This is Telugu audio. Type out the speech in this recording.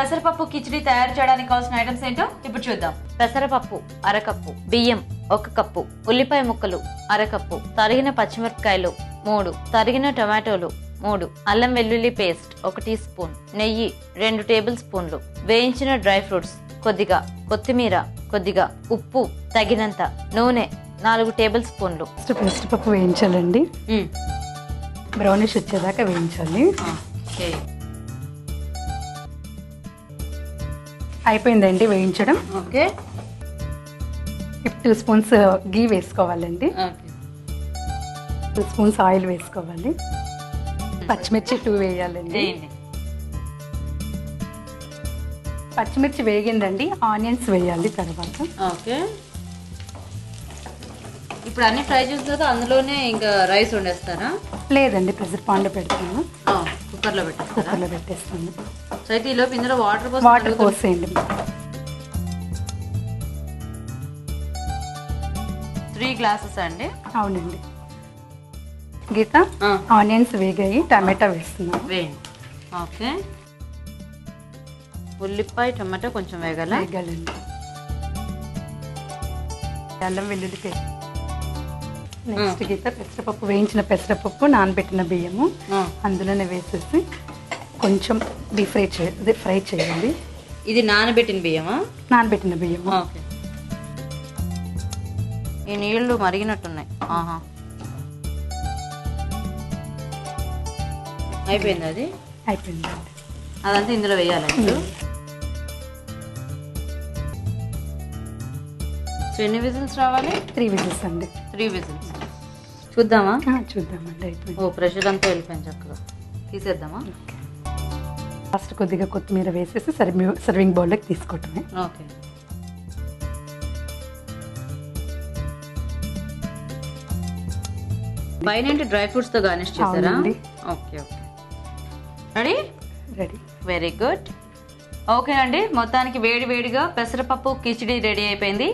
పెసరపప్పు కిచిడి తయారు చేయడానికి కావాల్సిన ఐటమ్స్ ఏంటో ఇప్పుడు చూద్దాం. పెసరపప్పు అరకప్పు, బియ్యం 1 కప్పు, ఉల్లిపాయ ముక్కలు అరకప్పు, తరిగిన పచ్చిమిరపకాయలు 3, తరిగిన టొమాటోలు 3, అల్లం వెల్లుల్లి పేస్ట్ 1 టీ స్పూన్, నెయ్యి 2 టేబుల్ స్పూన్లు, వేయించిన డ్రై ఫ్రూట్స్ కొద్దిగా, కొత్తిమీర కొద్దిగా, ఉప్పు తగినంత, నూనె 4 టేబుల్ స్పూన్లు. పెసరపప్పు వేయించాలండి, బ్రౌనిష్ వచ్చేదాకా వేయించాలి. అయిపోయిందండి వేయించడం. ఓకే, ఇప్పుడు 2 స్పూన్స్ గీ వేసుకోవాలండి, 2 స్పూన్స్ ఆయిల్ వేసుకోవాలి, పచ్చిమిర్చి 2 వేయాలండి. పచ్చిమిర్చి వేగిందండి, ఆనియన్స్ వేయాలి తర్వాత. ఓకే, ఇప్పుడు అన్ని ఫ్రై చేసిన తర్వాత అందులోనే ఇంకా రైస్ వండేస్తారా? లేదండి, ప్రెషర్ పాన్లో పెడతాను, కుక్కర్లో పెట్టేస్తాను. సో అయితే ఈలోపు ఇందులో వాటర్ పోసేయండి. 3 గ్లాసెస్ అండి? అవునండి. గీత, ఆనియన్స్ వేగాయి, టమాటా వేస్తున్నాను. వేయండి. ఓకే, ఉల్లిపాయ టమాటా కొంచెం వేగాలండి. అల్లం వెల్లుల్లి పేస్ట్. నెక్స్ట్ గీత పెసరపప్పు, వేయించిన పెసరపప్పు, నానబెట్టిన బియ్యము అందులోనే వేసేసి కొంచెం ఫ్రై చేయాలి. ఇది నానబెట్టిన బియ్యమా? నానబెట్టిన బియ్యము. ఓకే, ఈ నీళ్లు మరిగినట్టున్నాయి. అయిపోయింది, అది అయిపోయిందండి. అదంతా ఇందులో వేయాలండి. సో ఎన్ని విజిల్స్ రావాలి? 3 విజిల్స్ అండి. 3 విజిల్స్. చూద్దామా? చూద్దామండి. అయిపోయింది. ప్రెషర్ అంతా వెళ్ళిపోయింది, చక్కగా తీసేద్దామా? ఫస్ట్ కొద్దిగా కొత్తిమీర వేసేసి సర్వింగ్ బౌల్లోకి తీసుకోవటమే. ఓకే, పైన డ్రై ఫ్రూట్స్ తో గార్నిష్ చేశారా? Okay okay, ready? Very good. Okay అండి, మొత్తానికి వేడి వేడిగా పెసరపప్పు కిచిడి రెడీ అయిపోయింది.